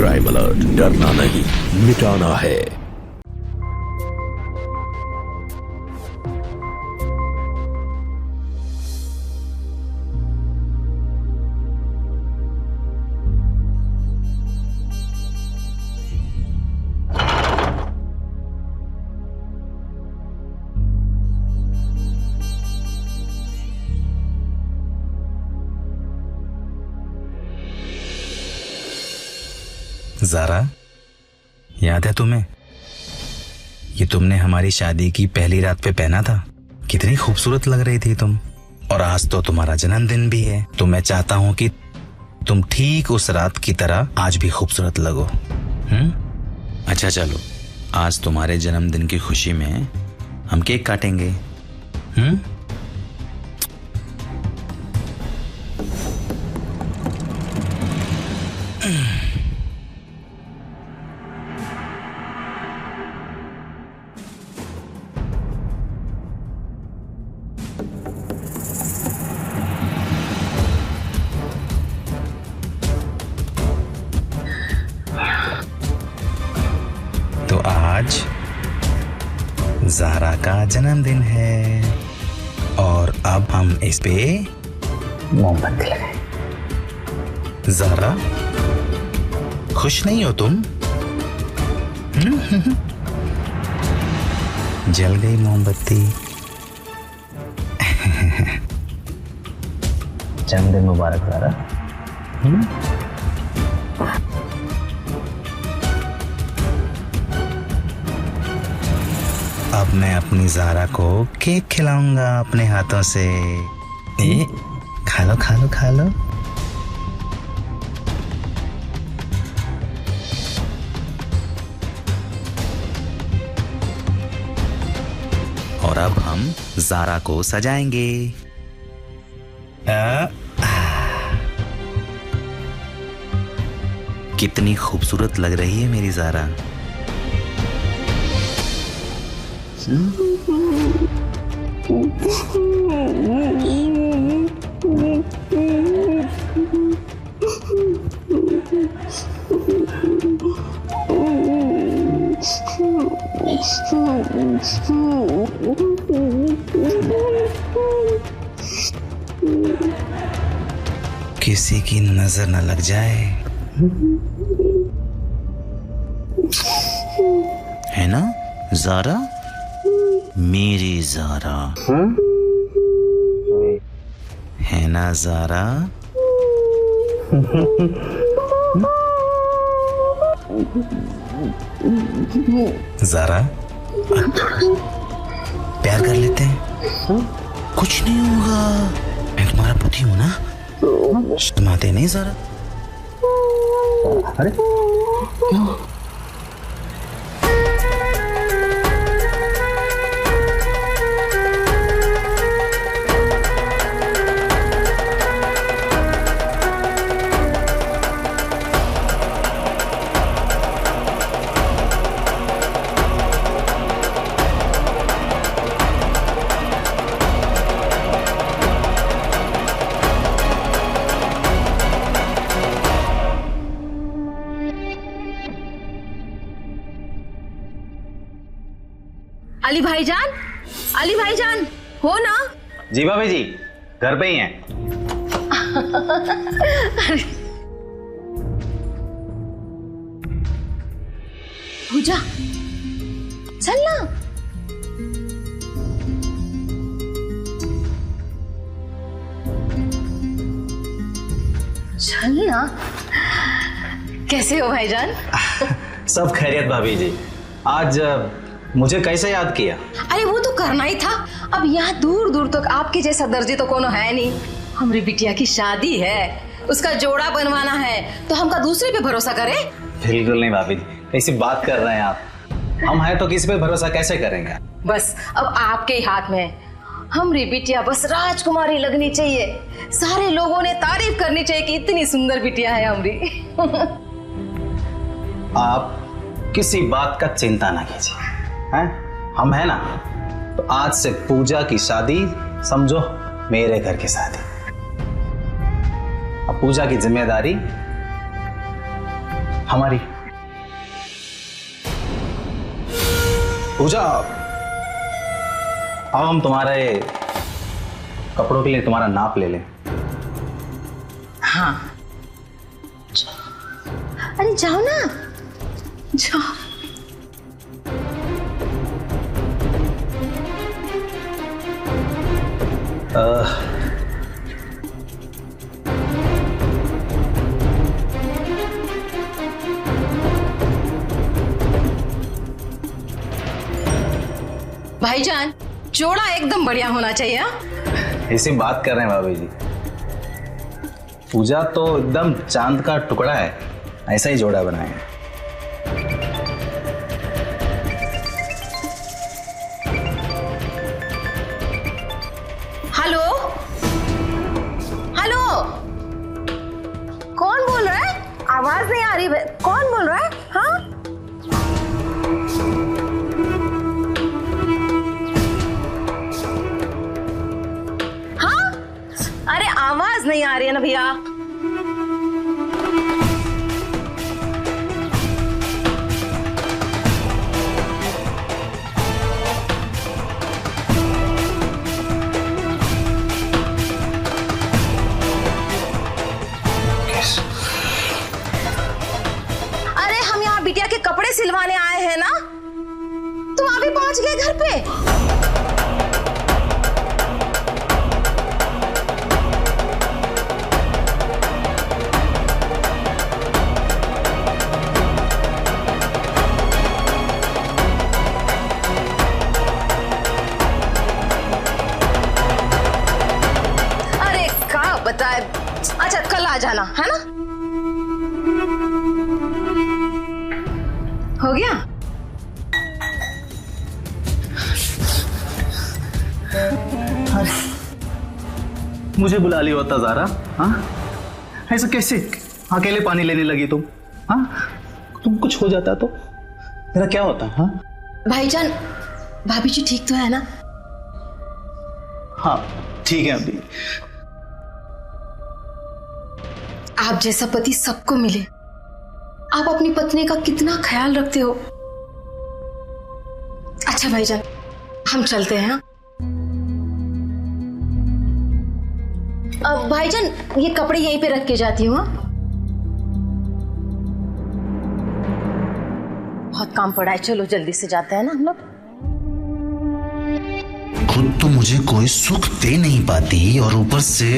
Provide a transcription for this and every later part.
Crime alert, डरना नहीं मिटाना है। ज़ारा, याद है तुम्हें? ये तुमने हमारी शादी की पहली रात पे पहना था। कितनी खूबसूरत लग रही थी तुम। और आज तो तुम्हारा जन्मदिन भी है, तो मैं चाहता हूँ कि तुम ठीक उस रात की तरह आज भी खूबसूरत लगो। अच्छा चलो, आज तुम्हारे जन्मदिन की खुशी में हम केक काटेंगे। तो आज ज़ारा का जन्मदिन है और अब हम इस पे मोमबत्ती लगाएं। ज़ारा, खुश नहीं हो तुम? जल गई मोमबत्ती। जन्मदिन मुबारक ज़ारा। अब मैं अपनी ज़ारा को केक खिलाऊंगा अपने हाथों से। खा लो खा लो खा लो। और अब हम ज़ारा को सजाएंगे। कितनी खूबसूरत लग रही है मेरी ज़ारा। किसी की नजर न लग जाए, है ना ज़ारा? मेरी ज़ारा है ना ज़ारा? ज़ारा, प्यार कर लेते हैं। कुछ नहीं होगा, मैं तुम्हारा पति हूं ना। शर्माते नहीं ज़ारा? अरे क्यों? अली भाईजान हो ना? जी भाभी जी, घर पे ही हैं। पूजा, चल ना। चल ना। कैसे हो भाईजान? सब खैरियत भाभी जी। आज मुझे कैसे याद किया? अरे वो तो करना ही था। अब यहाँ दूर दूर तक आपके जैसा दर्जी तो कोनो है नहीं। हमारी बिटिया की शादी है, उसका जोड़ा बनवाना है, तो हमका दूसरे पे भरोसा करे? बिल्कुल नहीं भाभी जी, कैसी बात कर रहे हैं आप? हम हैं तो किसी पे भरोसा कैसे करेंगे? बस अब आपके ही हाथ में है। हमारी बिटिया बस राजकुमारी लगनी चाहिए, सारे लोगों ने तारीफ करनी चाहिए कि इतनी सुंदर बिटिया है हमारी। आप किसी बात का चिंता ना कीजिए, हैं? हम है ना, तो आज से पूजा की शादी समझो मेरे घर की शादी। अब पूजा की जिम्मेदारी हमारी। पूजा, अब हम तुम्हारे कपड़ों के लिए तुम्हारा नाप ले लें। हाँ, अरे जाओ ना, जाओ। भाईजान, जोड़ा एकदम बढ़िया होना चाहिए। हाँ? इसी बात कर रहे हैं भाभी जी। पूजा तो एकदम चांद का टुकड़ा है, ऐसा ही जोड़ा बनाए। हेलो हेलो, कौन बोल रहा है? आवाज नहीं आ रही। कौन बोल रहा है? हाँ, अरे आवाज नहीं आ रही है ना भैया। अरे हम यहाँ बिटिया के कपड़े सिलवाने आए हैं ना, तुम अभी पहुंच गए घर पे? बताए, अच्छा कल आ जाना, है ना? हो गया? अरे मुझे बुला लिया होता ज़ारा। हाँ, ऐसा कैसे अकेले पानी लेने लगी तुम? हाँ, तुम कुछ हो जाता तो मेरा क्या होता? हाँ भाईजान, भाभी जी ठीक तो है ना? हाँ ठीक है। अभी आप जैसा पति सबको मिले। आप अपनी पत्नी का कितना ख्याल रखते हो। अच्छा भाईजान, हम चलते हैं। अब भाईजान, ये कपड़े यहीं पे रख के जाती हूँ। बहुत काम पड़ा है, चलो जल्दी से जाते हैं ना हम लोग। खुद तो मुझे कोई सुख दे नहीं पाती और ऊपर से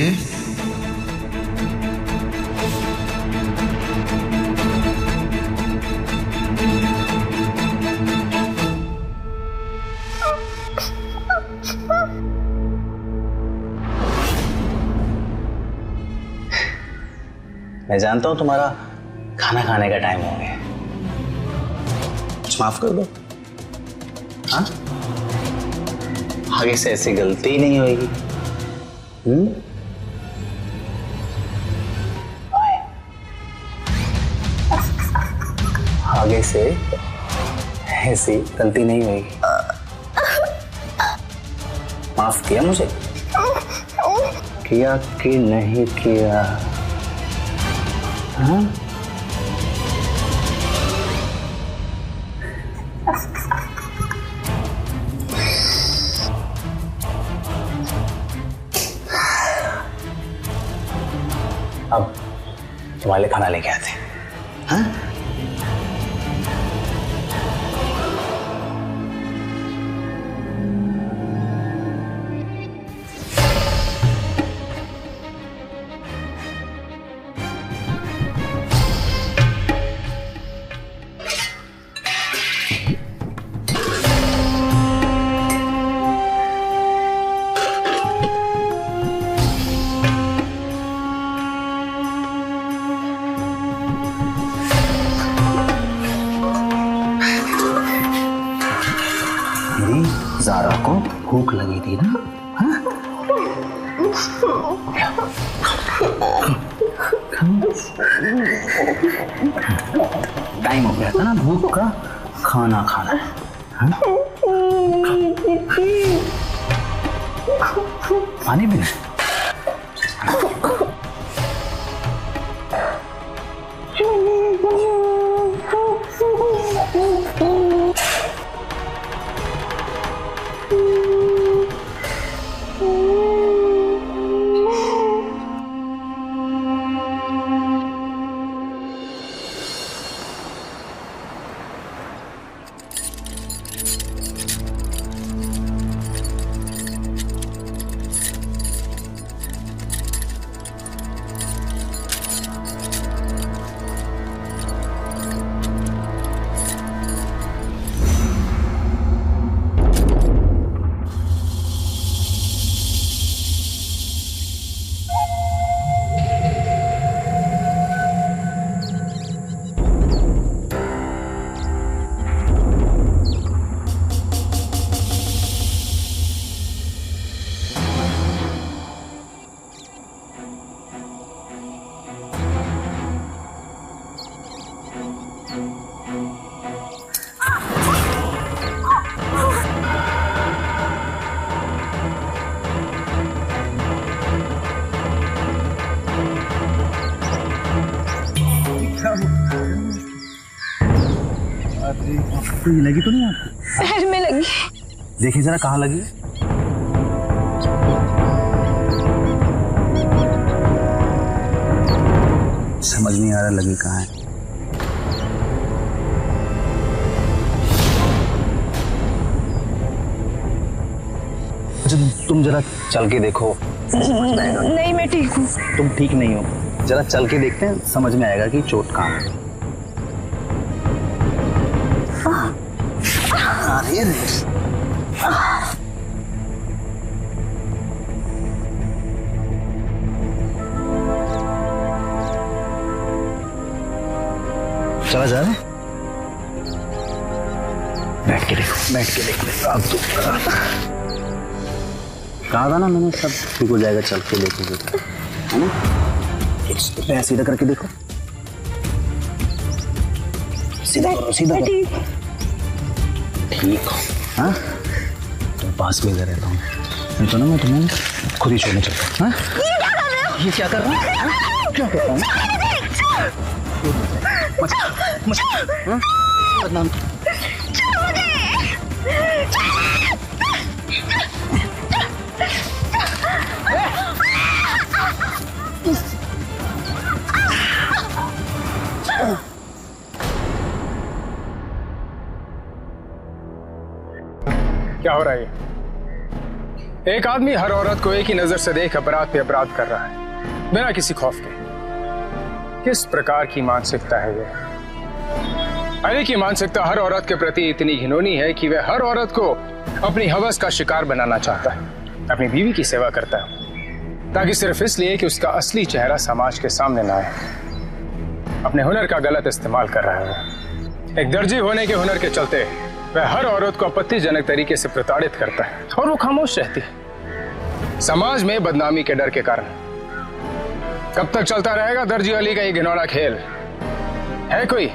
मैं जानता हूं तुम्हारा खाना खाने का टाइम हो गया, कुछ माफ कर दो। हाँ, आगे से ऐसी गलती ही नहीं होगी। आगे से ऐसी गलती नहीं होगी। माफ किया मुझे? किया कि नहीं किया? हाँ? अब तुम्हारे लिए खाना लेके आते हैं। हाँ? ज़ारा को भूख लगी थी ना? हाँ? टाइम हो गया था ना भूख का, खाना खाना। हाँ? पानी पीना? कोई लगी तो नहीं आपको? पैर में लगी। देखिए जरा कहाँ लगी। समझ नहीं आ रहा लगी कहाँ है। अच्छा तुम जरा चल के देखो, समझ में आएगा। नहीं मैं ठीक हूँ। तुम ठीक नहीं हो, जरा चल के देखते हैं, समझ में आएगा कि चोट कहाँ है। अरे चला जा रहे, बैठ के देखो, बैठ के देखो। अब तो कहा था ना मैंने, सब ठीक हो जाएगा चल के देखो, है ना। सीधा करके देखो, सीधा करो, सीधा करो। ठीक हो, हाँ तुम पास में इधर रहता हूँ, नहीं तो ना मैं तुम्हें खुद ही छोड़ने चलता हूँ। ये क्या कर रहा है? क्या कर रहा है? बदनाम क्या हो रहा है? एक आदमी हर औरत को एक ही नजर से देख अपराध पे अपराध कर रहा है बिना किसी खौफ के। किस प्रकार की मानसिकता है ये? अली की मानसिकता हर औरत के प्रति इतनी घिनौनी है कि वह हर औरत को अपनी हवस का शिकार बनाना चाहता है। अपनी बीवी की सेवा करता है ताकि सिर्फ इसलिए कि उसका असली चेहरा समाज के सामने ना आए। अपने हुनर का गलत इस्तेमाल कर रहा है। एक दर्जी होने के हुनर के चलते वह हर औरत को आपत्तिजनक तरीके से प्रताड़ित करता है और वो खामोश रहती है समाज में बदनामी के डर के कारण। कब तक चलता रहेगा दर्जी अली का ये घिनौना खेल? है कोई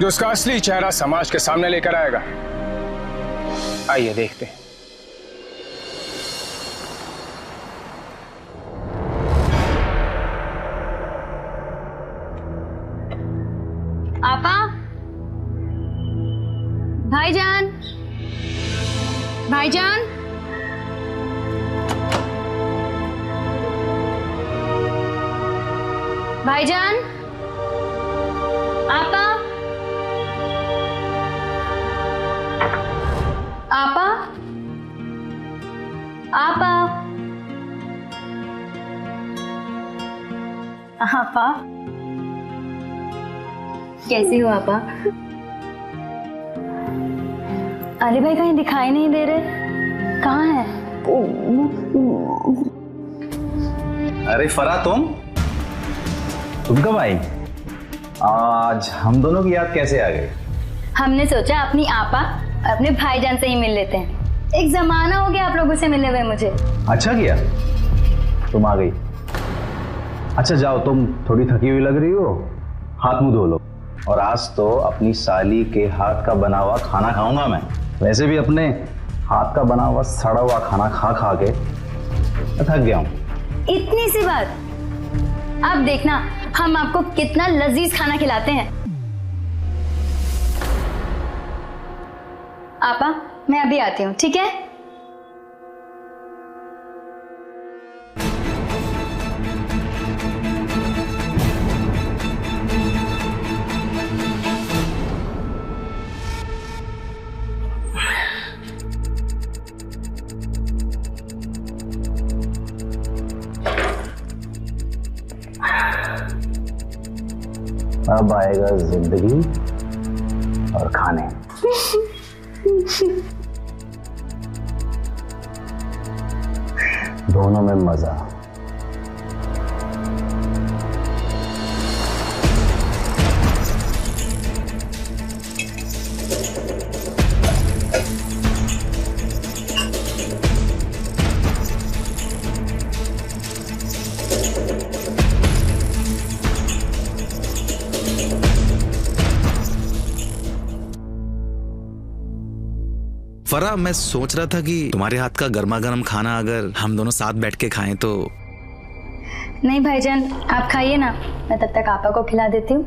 जो उसका असली चेहरा समाज के सामने लेकर आएगा? आइए देखते हैं। आपा, भाईजान, भाईजान, भाईजान, आपा, आपा, आपा, आपा, कैसी हो आपा? अली भाई कहीं दिखाई नहीं दे रहे, कहाँ है? अरे फरा तुम कब आई? आज हम दोनों की याद कैसे आ गई? हमने सोचा अपनी आपा अपने भाईजान से ही मिल लेते हैं। एक जमाना हो गया आप लोगों से मिले हुए मुझे। अच्छा किया तुम आ गई। अच्छा जाओ, तुम थोड़ी थकी हुई लग रही हो, हाथ मुंह धो लो। और आज तो अपनी साली के हाथ का बना हुआ खाना खाऊंगा मैं। वैसे भी अपने हाथ का बना हुआ सड़ा हुआ खाना खा खा के थक गया हूं। इतनी सी बात, अब देखना हम आपको कितना लजीज खाना खिलाते हैं। आपा मैं अभी आती हूँ, ठीक है? अब आएगा जिंदगी और खाने। दोनों में मजा। फरा, मैं सोच रहा था कि तुम्हारे हाथ का गर्मा गर्म खाना अगर हम दोनों साथ बैठ के खाएं तो। नहीं भाईजान, आप खाइए ना, मैं तब तक आपा को खिला देती हूँ।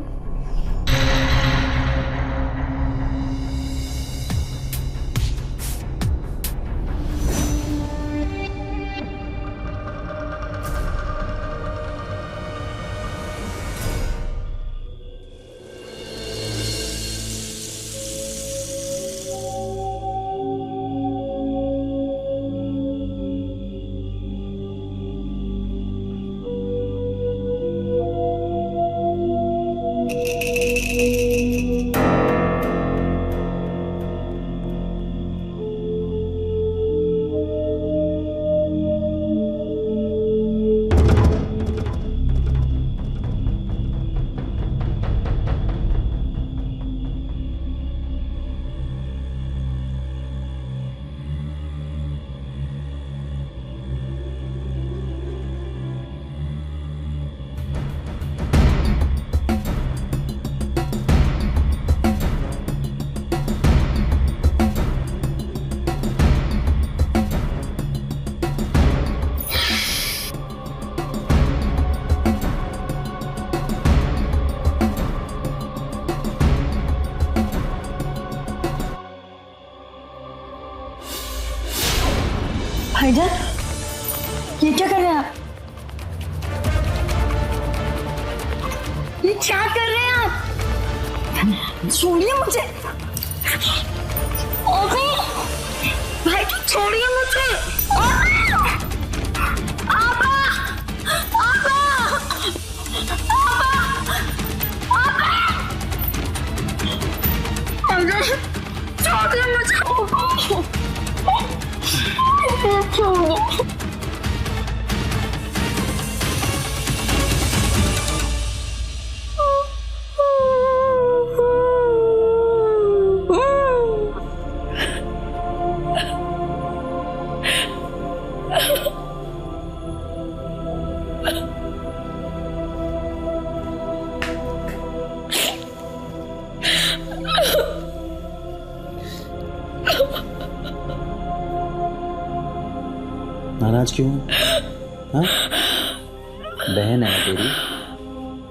भाईजान, ये क्या कर रहे हैं आप? ये क्या कर रहे हैं आप? छोड़िए मुझे। ओहो, भाई तो छोड़िए मुझे। आपा, आपा, आपा, छोड़िए मुझे। नाराज क्यों? हाँ? बहन है तेरी,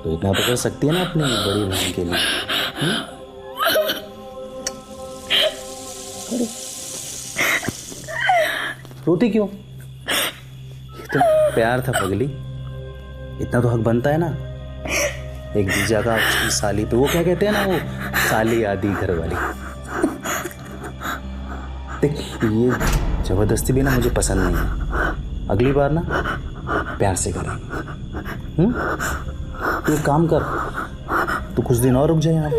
तो इतना तो कर सकती है ना अपनी बड़ी बहन के लिए। रोती क्यों? इतना प्यार था पगली, इतना तो हक बनता है ना एक जीजा का उसकी साली पे। वो क्या कहते हैं ना, वो साली आदि घर वाली। देख, ये जबरदस्ती भी ना मुझे पसंद नहीं है। अगली बार ना प्यार से करेंगे। तू एक काम कर, तू कुछ दिन और रुक जाए यहाँ,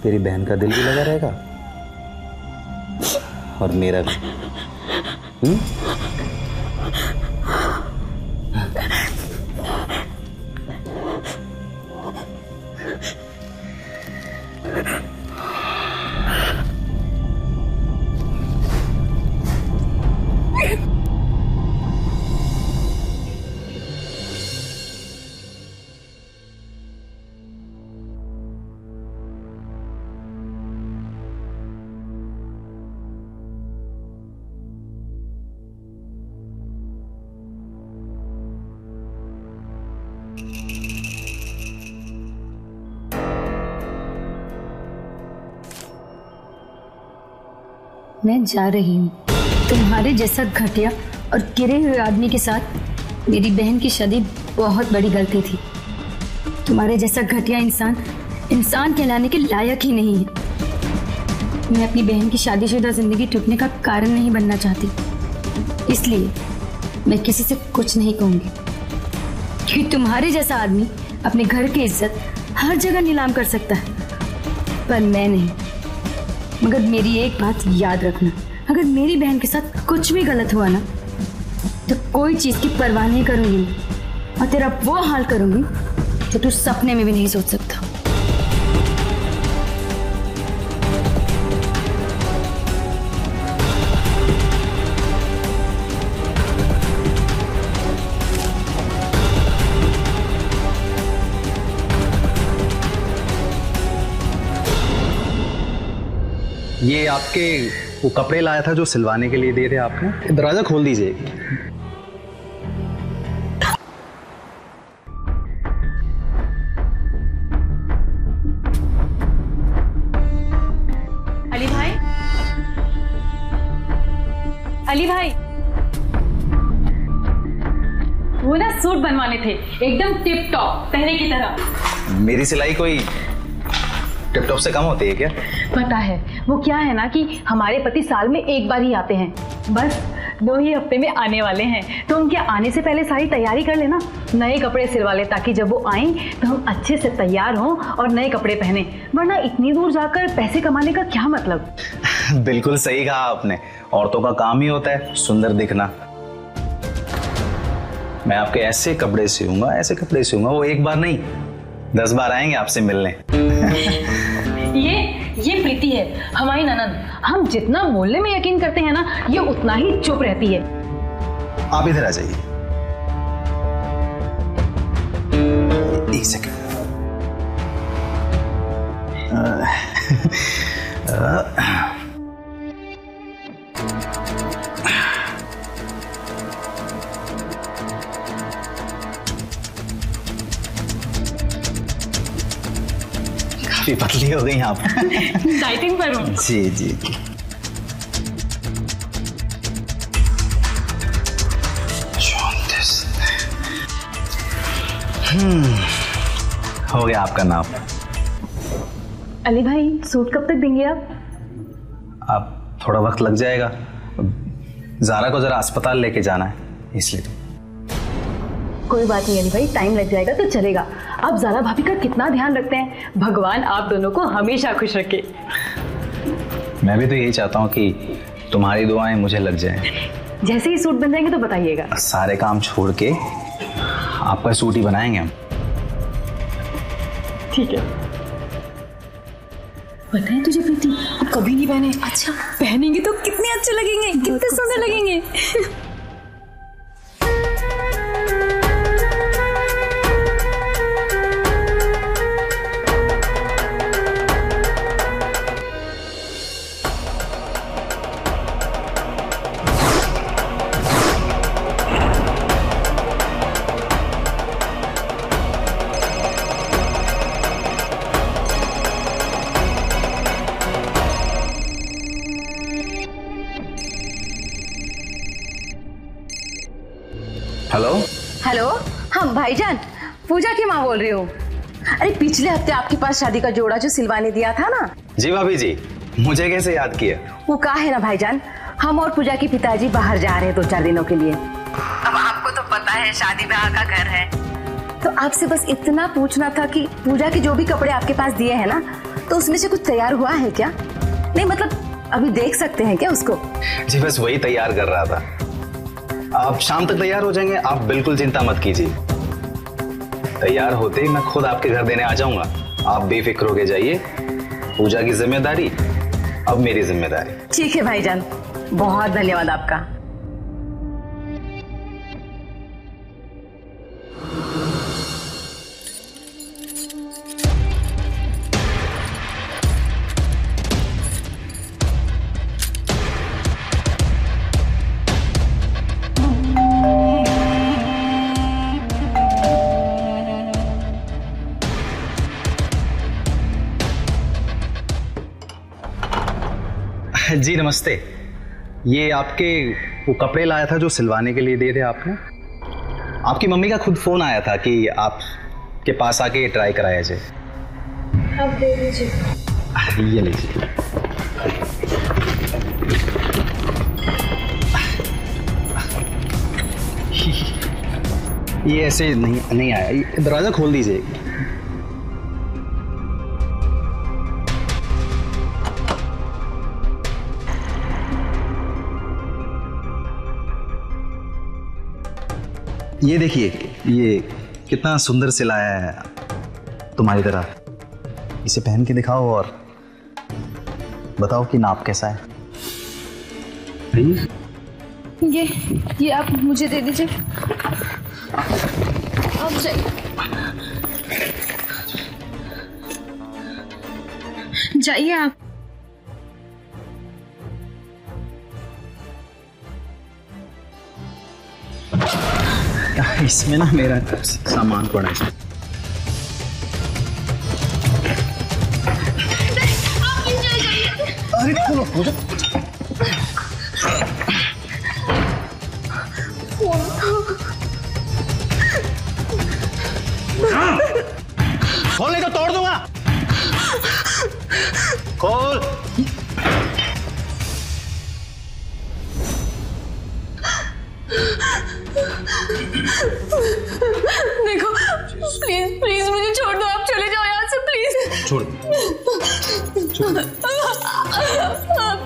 तेरी बहन का दिल भी लगा रहेगा और मेरा भी। मैं जा रही हूँ। तुम्हारे जैसा घटिया और गिरे हुए आदमी के साथ मेरी बहन की शादी बहुत बड़ी गलती थी। तुम्हारे जैसा घटिया इंसान कहलाने के लायक ही नहीं है। मैं अपनी बहन की शादीशुदा जिंदगी टूटने का कारण नहीं बनना चाहती, इसलिए मैं किसी से कुछ नहीं कहूंगी कि तुम्हारे जैसा आदमी अपने घर की इज्जत हर जगह नीलाम कर सकता है, पर मैं नहीं। मगर मेरी एक बात याद रखना, अगर मेरी बहन के साथ कुछ भी गलत हुआ ना, तो कोई चीज की परवाह नहीं करूंगी मैं, और तेरा वो हाल करूंगी जो तू सपने में भी नहीं सोच सकता। ये आपके वो कपड़े लाया था जो सिलवाने के लिए दिए थे आपने। दरवाजा खोल दीजिए। अली भाई, अली भाई, वो ना सूट बनवाने थे, एकदम टिप टॉप पहले की तरह। मेरी सिलाई कोई टिप टॉप से कम होती है क्या? पता है, वो क्या है ना कि हमारे पति साल में एक बार ही आते हैं, बस 2 ही हफ्ते में आने वाले हैं, तो उनके आने से पहले सारी तैयारी कर लेना, नए कपड़े सिलवा ले, ताकि जब वो आएं तो हम अच्छे से तैयार हों और नए कपड़े पहने, वरना इतनी दूर जाकर पैसे कमाने का क्या मतलब। बिल्कुल सही कहा आपने, औरतों का काम ही होता है सुंदर दिखना। मैं आपके ऐसे कपड़े सिलूंगा, वो एक बार नहीं 10 बार आएंगे आपसे मिलने। ये प्रीति है, हमारी ननद। हम जितना बोलने में यकीन करते हैं ना, ये उतना ही चुप रहती है। आप इधर आ जाइए, एक सेकंड। काफी पतली हो गई आप। डाइटिंग पर हूँ। जी जी। हो गया आपका नाप। अली भाई, सूट कब तक देंगे आप? आप थोड़ा वक्त लग जाएगा, ज़ारा को जरा अस्पताल लेके जाना है इसलिए। कोई बात नहीं अली भाई, टाइम लग जाएगा तो चलेगा। आप ज़ारा भाभी का कितना ध्यान रखते हैं, भगवान आप दोनों को हमेशा खुश रखे। मैं भी तो यही चाहता हूँ कि तुम्हारी दुआएं मुझे लग जाएं। जैसे ही सूट बन जाएंगे तो बताइएगा। सारे काम छोड़ के आपका सूट ही बनाएंगे हम। ठीक है। पता है तुझे प्रीति, अब कभी नहीं पहने। अच्छा, पहनेंगे तो कितने अच्छे लगेंगे, कितने सुंदर लगेंगे। हेलो हेलो, हम भाईजान, पूजा की माँ बोल रही हूँ। अरे पिछले हफ्ते आपके पास शादी का जोड़ा जो सिलवाने दिया था ना। जी भाभी जी, मुझे कैसे याद किया? वो कहा है ना भाईजान, हम और पूजा के पिताजी बाहर जा रहे हैं 2-4 दिनों के लिए। अब आपको तो पता है शादी ब्याह का घर है, तो आपसे बस इतना पूछना था कि पूजा के जो भी कपड़े आपके पास दिए हैं ना, तो उसमें से कुछ तैयार हुआ है क्या? नहीं मतलब अभी देख सकते हैं क्या उसको? जी बस वही तैयार कर रहा था। आप शाम तक तैयार हो जाएंगे, आप बिल्कुल चिंता मत कीजिए। तैयार होते ही मैं खुद आपके घर देने आ जाऊंगा, आप बेफिक्र होके जाइए। पूजा की जिम्मेदारी अब मेरी जिम्मेदारी। ठीक है भाईजान, बहुत धन्यवाद आपका। जी नमस्ते, ये आपके वो कपड़े लाया था जो सिलवाने के लिए दिए थे आपने। आपकी मम्मी का खुद फोन आया था कि आपके पास आके ट्राई कराया जाए। आप दे दीजिए। ये लीजिए। ये ऐसे नहीं आया, दरवाजा खोल दीजिए। ये देखिए, ये कितना सुंदर सिलाया है तुम्हारी तरह। इसे पहन के दिखाओ और बताओ कि नाप कैसा है। ये आप मुझे दे दीजिए। अब जाइए आप। इसमें ना मेरा सामान पड़ा है। अरे खोलो पूजा। खोलने को तोड़ दूंगा। खोल। देखो प्लीज प्लीज मुझे छोड़ दो, आप चले जाओ यहाँ से प्लीज। छोड़।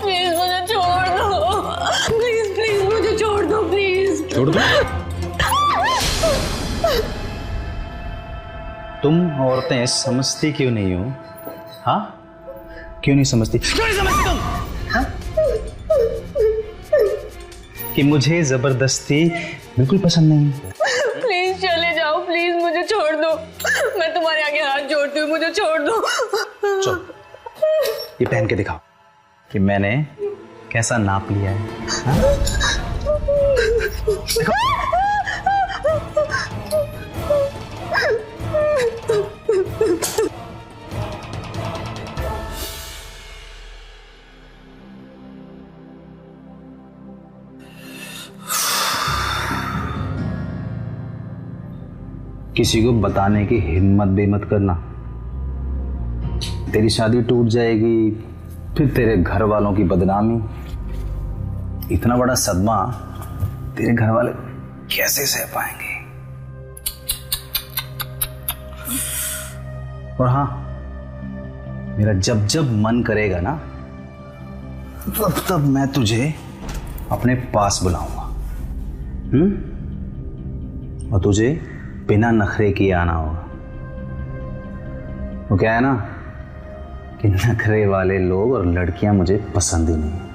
प्लीज मुझे छोड़ दो, प्लीज प्लीज मुझे छोड़ दो प्लीज। छोड़ दो। तुम औरतें समझती क्यों नहीं हो? हाँ, क्यों नहीं समझती? क्यों नहीं समझती तुम? हाँ? कि मुझे जबरदस्ती बिल्कुल पसंद नहीं। प्लीज चले जाओ, प्लीज मुझे छोड़ दो, मैं तुम्हारे आगे हाथ जोड़ती हूँ, मुझे छोड़ दो। चलो ये पहन के दिखाओ कि मैंने कैसा नाप लिया है। हाँ? देखो। किसी को बताने की हिम्मत भी मत करना। तेरी शादी टूट जाएगी, फिर तेरे घर वालों की बदनामी। इतना बड़ा सदमा तेरे घर वाले कैसे सह पाएंगे? और हाँ, मेरा जब जब मन करेगा ना, तब तब मैं तुझे अपने पास बुलाऊंगा। और तुझे बिना नखरे किए आना होगा। वो क्या है ना कि नखरे वाले लोग और लड़कियां मुझे पसंद ही नहीं।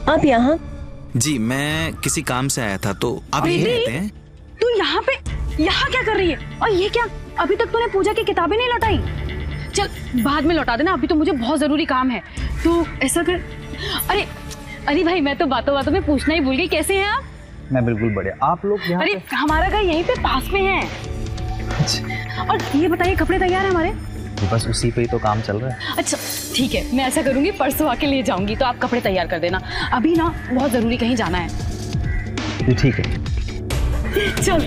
आप यहाँ? जी मैं किसी काम से आया था, तो आप यहीं रहते हैं? तू यहाँ पे यहाँ क्या कर रही है? और ये क्या, अभी तक तूने पूजा की किताबें नहीं लौटाई? चल बाद में लौटा देना, अभी तो मुझे बहुत जरूरी काम है। तू ऐसा कर। अरे अरे भाई, मैं तो बातों बातों में पूछना ही भूल गई, कैसे हैं आप? मैं बिल्कुल बढ़िया। आप लोग यहाँ? अरे हमारा घर यहीं पे पास में है। और ये बताइए, कपड़े तैयार है हमारे? बस उसी पे ही तो काम चल रहा है। अच्छा ठीक है, मैं ऐसा करूंगी, परसों आके ले जाऊंगी, तो आप कपड़े तैयार कर देना। अभी ना बहुत जरूरी कहीं जाना है। ठीक है चल।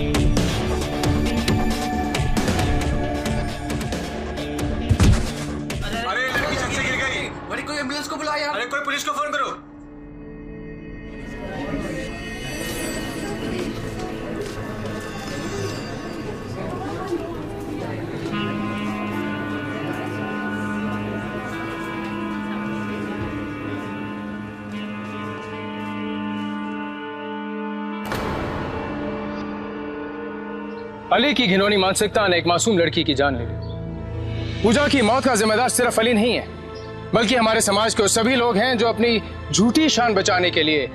अरे लड़की छत से गिर गई। बड़ी कोई एम्बुलेंस को बुलाया। अरे कोई पुलिस को फोन करो। अली की घिनौनी मानसिकता ने एक मासूम लड़की की जान ले ली। पूजा की मौत का जिम्मेदार सिर्फ अली नहीं है, बल्कि हमारे समाज के सभी लोग हैं जो अपनी झूठी शान बचाने के लिए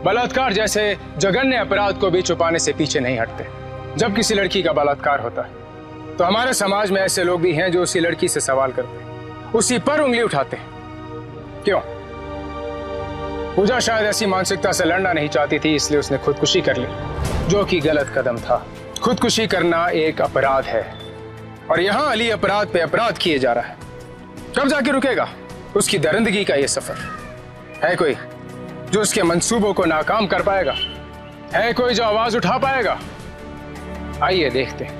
बलात्कार जैसे जघन्य अपराध को भी छुपाने से पीछे नहीं हटते। जब किसी लड़की का बलात्कार होता है तो हमारे समाज में ऐसे लोग भी हैं जो उसी लड़की से सवाल करते हैं, उसी पर उंगली उठाते हैं। क्यों? पूजा शायद ऐसी मानसिकता से लड़ना नहीं चाहती थी, इसलिए उसने खुदकुशी कर ली, जो कि गलत कदम था। खुदकुशी करना एक अपराध है और यहां अली अपराध पे अपराध किए जा रहा है। कब जाके रुकेगा उसकी दरिंदगी का ये सफर? है कोई जो उसके मंसूबों को नाकाम कर पाएगा? है कोई जो आवाज उठा पाएगा? आइए देखते हैं।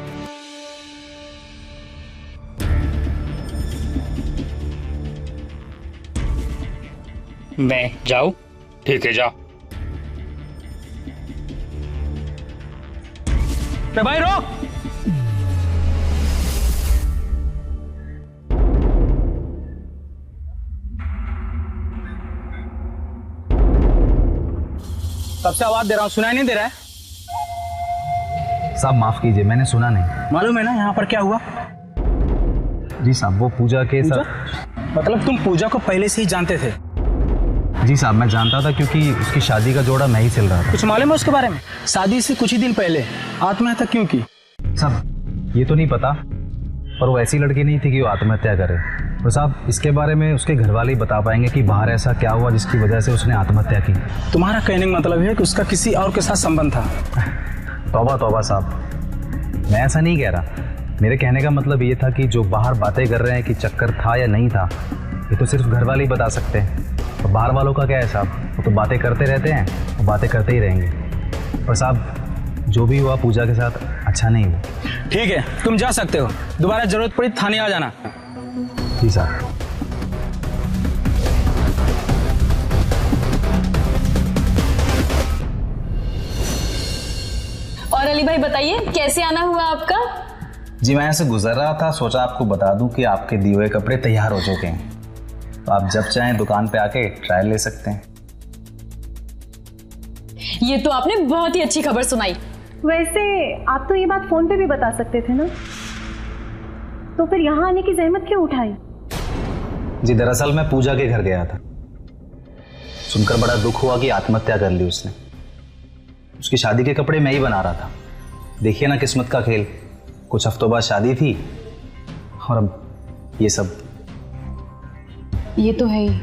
मैं जाऊं? ठीक है, जाओ। भाई रोक। कब से आवाज दे रहा हूं, सुनाई नहीं दे रहा है? साहब माफ कीजिए, मैंने सुना नहीं। मालूम है ना यहाँ पर क्या हुआ? जी साहब, वो पूजा के साथ। मतलब तुम पूजा को पहले से ही जानते थे? जी साहब, मैं जानता था क्योंकि उसकी शादी का जोड़ा मैं ही सिल रहा था। कुछ मालूम है उसके बारे में? शादी से कुछ ही दिन पहले आत्महत्या क्यों की? साहब ये तो नहीं पता, पर वो ऐसी लड़की नहीं थी कि वो आत्महत्या करे। तो साहब इसके बारे में उसके घर वाले ही बता पाएंगे कि बाहर ऐसा क्या हुआ जिसकी वजह से उसने आत्महत्या की। तुम्हारा कहने का मतलब है कि उसका किसी और के साथ संबंध था? तौबा तौबा साहब, मैं ऐसा नहीं कह रहा। मेरे कहने का मतलब ये था कि जो बाहर बातें कर रहे हैं कि चक्कर था या नहीं था, ये तो सिर्फ घर वाले ही बता सकते हैं। तो बाहर वालों का क्या है साहब, वो तो बातें करते रहते हैं और बातें करते ही रहेंगे। और साहब जो भी हुआ पूजा के साथ अच्छा नहीं हुआ। ठीक है, तुम जा सकते हो। दोबारा जरूरत पड़ी थाने आ जाना। जी साहब। और अली भाई बताइए कैसे आना हुआ आपका? जी मैं ऐसे गुजर रहा था, सोचा आपको बता दूं कि आपके दिए हुए कपड़े तैयार हो चुके हैं, तो आप जब चाहें दुकान पे आके ट्रायल ले सकते हैं। ये तो आपने बहुत ही अच्छी खबर सुनाई। वैसे आप तो ये बात फोन पे भी बता सकते थे ना, तो फिर यहाँ आने की जहमत क्यों उठाई? जी दरअसल मैं पूजा के घर गया था, सुनकर बड़ा दुख हुआ कि आत्महत्या कर ली उसने। उसकी शादी के कपड़े मैं ही बना रहा था। देखिए ना किस्मत का खेल, कुछ हफ्तों बाद शादी थी और अब ये सब। ये तो है ही।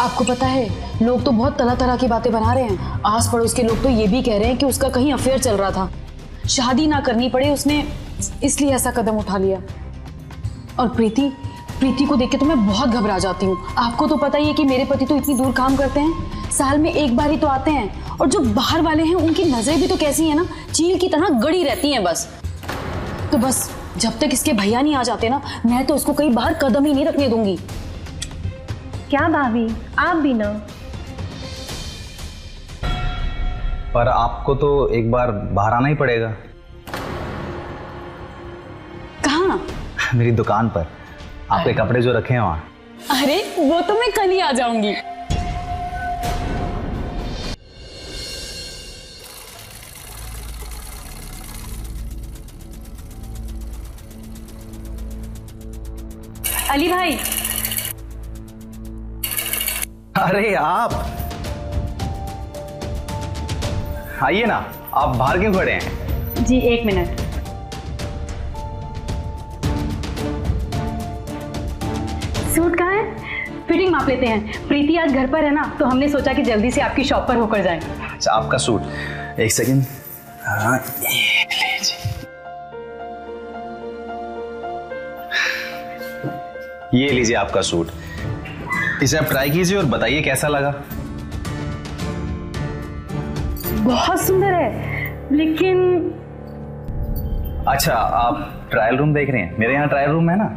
आपको पता है लोग तो बहुत तरह तरह की बातें बना रहे हैं। आस पड़ोस के लोग तो ये भी कह रहे हैं कि उसका कहीं अफेयर चल रहा था, शादी ना करनी पड़े उसने इसलिए ऐसा कदम उठा लिया। और प्रीति को देख के तो मैं बहुत घबरा जाती हूँ। आपको तो पता ही है कि मेरे पति तो इतनी दूर काम करते हैं, साल में एक बार ही तो आते हैं। और जो बाहर वाले हैं उनकी नजरें भी तो कैसी है ना, चील की तरह गड़ी रहती हैं बस। तो बस जब तक इसके भैया नहीं आ जाते ना, मैं तो उसको कहीं बाहर कदम ही नहीं रखने दूंगी। क्या भाभी, आप भी ना। पर आपको तो एक बार बाहर आना ही पड़ेगा। कहाँ? मेरी दुकान पर, आपके कपड़े जो रखे हैं वहां। अरे वो तो मैं कल ही आ जाऊंगी। अली भाई। अरे आप आइए ना, आप बाहर क्यों खड़े हैं? जी एक मिनट। सूट कहाँ है? फिटिंग माप लेते हैं। प्रीति आज घर पर है ना, तो हमने सोचा कि जल्दी से आपकी शॉप पर होकर जाएं। अच्छा आपका सूट, एक सेकंड। हाँ ये लीजिए आपका सूट, इसे आप ट्राई कीजिए और बताइए कैसा लगा। बहुत सुंदर है, लेकिन अच्छा आप ट्रायल रूम देख रहे हैं? मेरे यहाँ ट्रायल रूम है ना,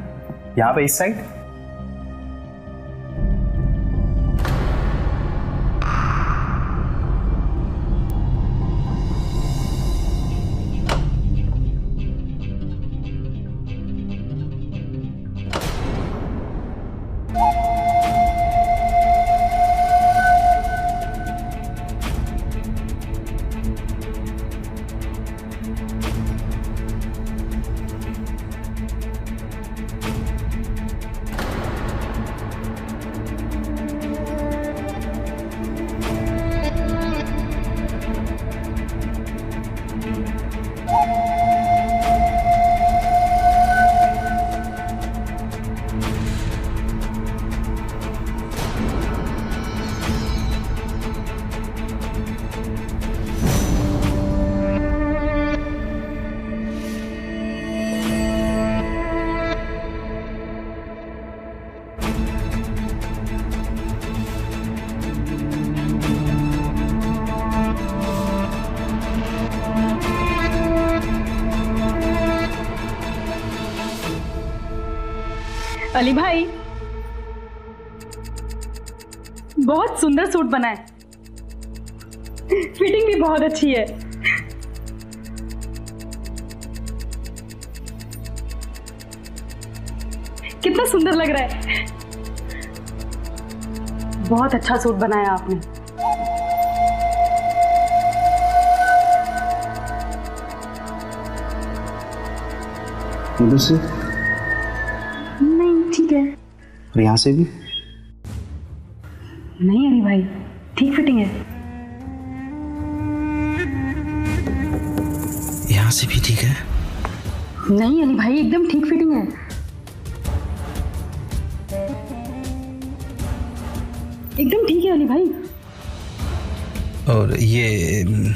यहाँ पे इस साइड। अली भाई बहुत सुंदर सूट बना है, फिटिंग भी बहुत अच्छी है। कितना सुंदर लग रहा है। बहुत अच्छा सूट बनाया आपने। इधर से नहीं ठीक है। और यहाँ से भी नहीं अली भाई, ठीक फिटिंग है। यहाँ से भी ठीक है। नहीं अली भाई, एकदम ठीक फिटिंग है। एकदम ठीक है अली भाई। और ये नहीं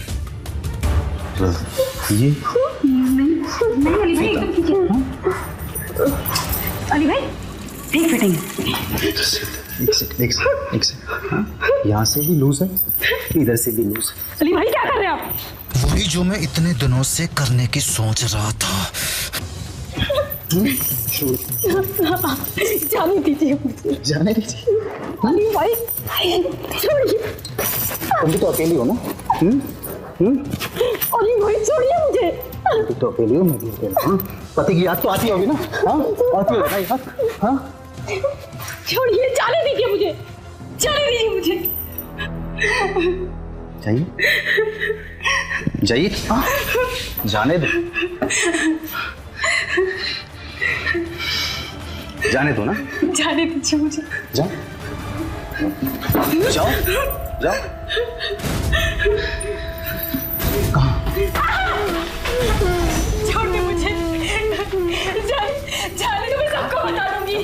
अली भाई, एकदम ठीक है। अली भाई ठीक फिटिंग है। एक से यहाँ से भी लूज है, इधर से भी लूज है। अली भाई क्या कर रहे हैं आप? वही जो मैं इतने दिनों से करने की सोच रहा था। जाने दीजिए मुझे। जाने दीजिए। अली भाई छोड़िए। तुम भी तो अकेली हो ना? अली भाई छोड़िए मुझे। तुम भी तो अकेली हो, मैं भी अकेला हूँ। पति की याद तो आती होगी ना? हाँ आती होगी ना याद? हाँ छोड़िए, जाने दीजिए मुझे, जाने दीजिए मुझे। जाइए जाइए। हाँ जाने दो, जाने दो ना। जाने दीजिए मुझे। जाओ जाओ जाओ। कहाँ? छोड़ दे मुझे, जाने दो, मैं सबको बता दूंगी।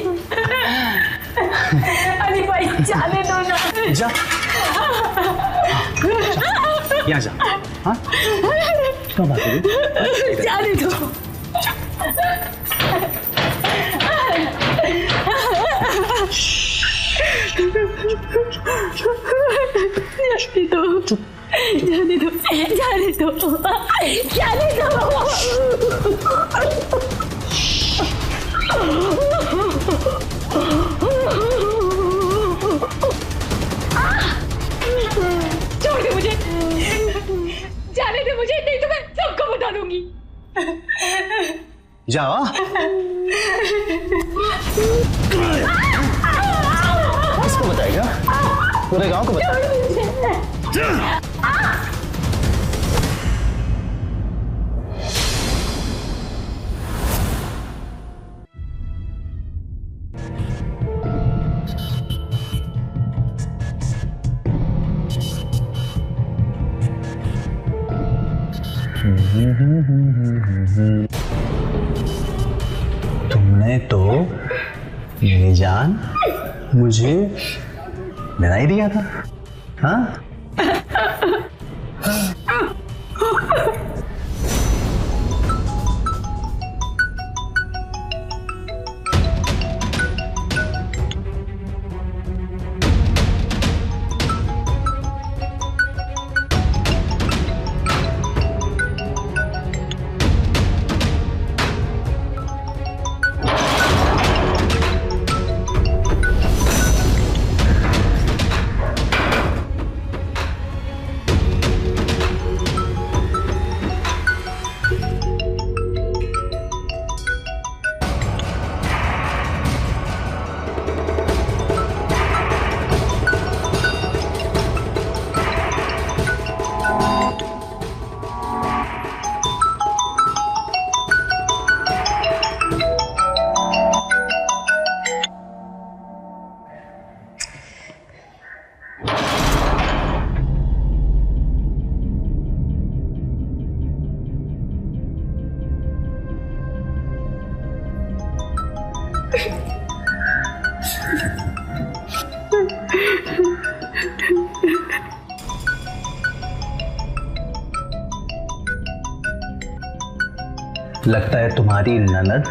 अली भाई जाने दो ना। जा यहाँ जा। हाँ कब आते हो? जाने दो। जाने दो, जाने दो, जाने दो। छोड़ दे मुझे, जाने दे मुझे, नहीं तो मैं सबको बता दूंगी। जाओ। किसको बताएगा? पूरे गांव को बताएगा। तुमने तो मेरी जान मुझे मिला ही दिया था। हाँ लगता है तुम्हारी ननद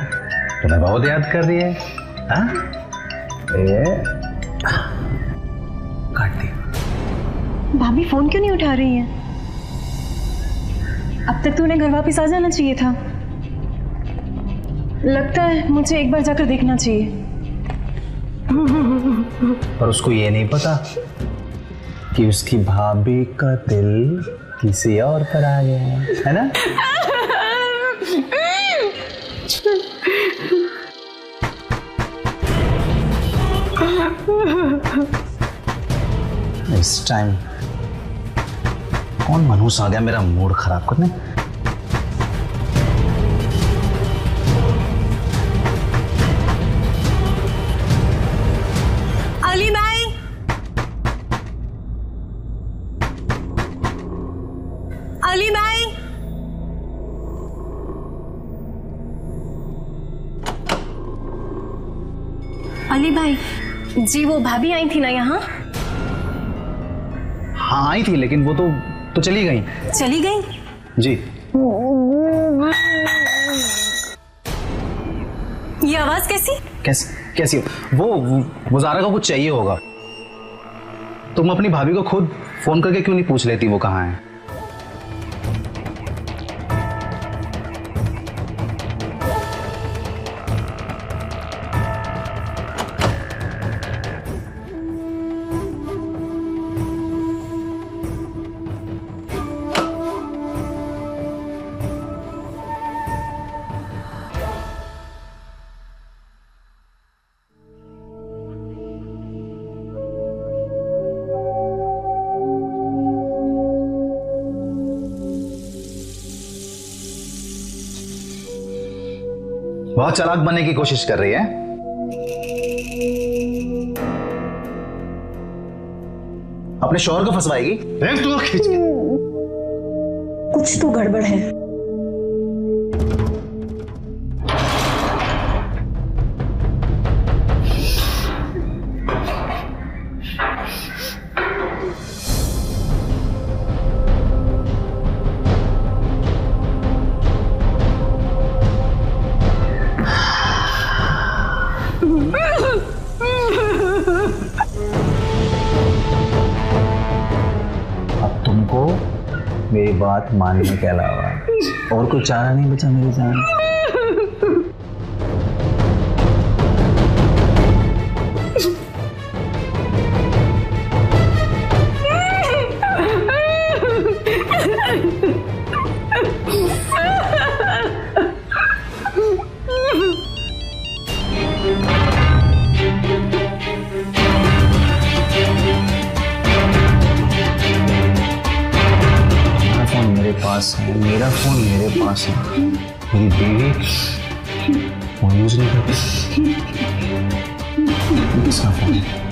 तुम्हें बहुत याद कर रही है। हाँ काट दी। भाभी फोन क्यों नहीं उठा रही है? अब तक तो उन्हें घर वापस आ जाना चाहिए था। लगता है मुझे एक बार जाकर देखना चाहिए। पर उसको ये नहीं पता कि उसकी भाभी का दिल किसी और पर आ गया है ना? इस टाइम कौन मनहूस आ गया मेरा मूड खराब करने? जी वो भाभी आई थी ना यहाँ? हाँ आई थी, लेकिन वो तो चली गई। चली गई? जी। ये आवाज कैसी? कैसी? वो ज़ारा को कुछ चाहिए होगा। तुम अपनी भाभी को खुद फोन करके क्यों नहीं पूछ लेती वो कहाँ है? बहुत चालाक बनने की कोशिश कर रही है। अपने शौहर को फंसवाएगी। कुछ तो गड़बड़ है। मेरी बात मानने के अलावा और कोई चारा नहीं बचा मेरी जान। मेरा फोन मेरे पास है, मेरी बीवी फोन यूज नहीं करती। किसका फोन है?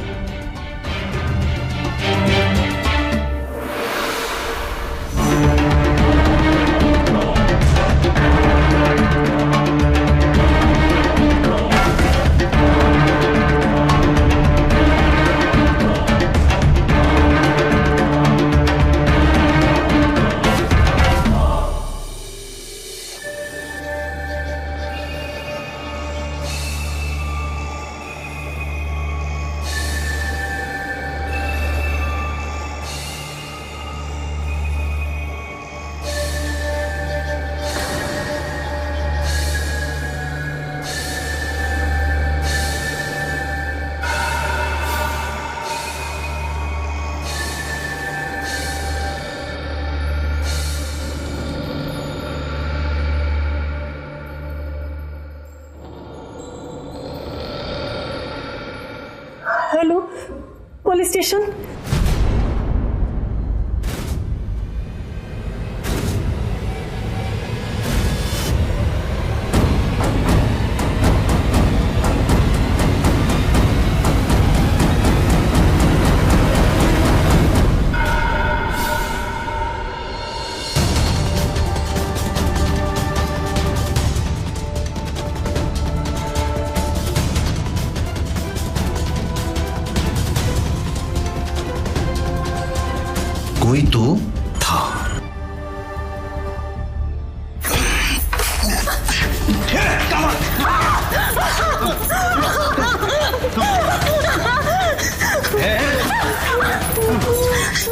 Hello, police station. कोई तो था।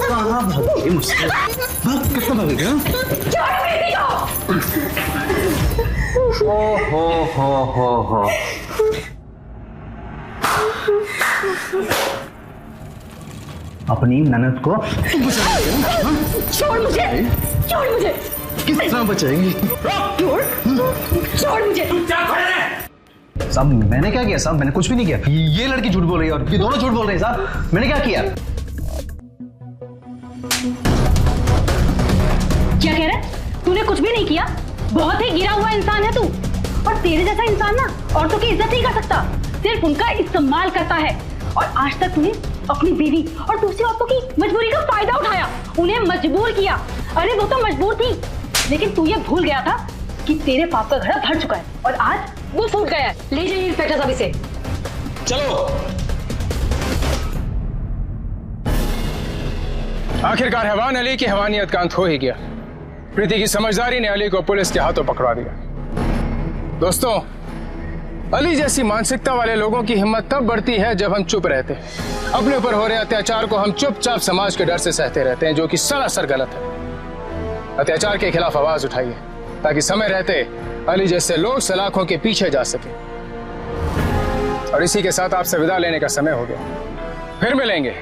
कहाँ भागे मुझसे? कितना भागे क्या? हो। अपनी ननद को छोड़ मुझे। किस तरह बचाएंगी? छोड़ मुझे। साहब मैंने क्या किया? साहब मैंने कुछ भी नहीं किया। ये लड़की झूठ बोल रही है और ये दोनों झूठ बोल रहे हैं। साहब मैंने क्या किया? क्या कह रहा है? तूने कुछ भी नहीं किया। बहुत ही गिरा हुआ इंसान है तू। और तेरे जैसा इंसान ना औरतों की इज्जत नहीं कर सकता, सिर्फ उनका इस्तेमाल करता है। और आज तक तूने अपनी बीवी और दूसरी औरतों की मजबूरी का फायदा उठाया, उन्हें मजबूर किया। अरे वो तो मजबूर थी, लेकिन तू ये भूल गया था कि तेरे पाप का घड़ा भर चुका है और आज वो फूट गया है। ले जाइए इंस्पेक्टर साहब इसे। चलो आखिरकार हैवान अली की हैवानियत का अंत हो ही गया। प्रीति की समझदारी ने अली को पुलिस के हाथों पकड़वा दिया। दोस्तों, अली जैसी मानसिकता वाले लोगों की हिम्मत तब बढ़ती है जब हम चुप रहते हैं। अपने ऊपर हो रहे अत्याचार को हम चुपचाप समाज के डर से सहते रहते हैं, जो कि सरासर गलत है। अत्याचार के खिलाफ आवाज उठाइए ताकि समय रहते अली जैसे लोग सलाखों के पीछे जा सके। और इसी के साथ आपसे विदा लेने का समय हो गया। फिर मिलेंगे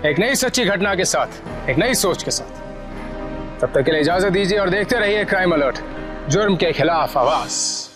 एक नई सच्ची घटना के साथ, एक नई सोच के साथ। तब तक के लिए इजाजत दीजिए और देखते रहिए क्राइम अलर्ट, जुर्म के खिलाफ आवाज।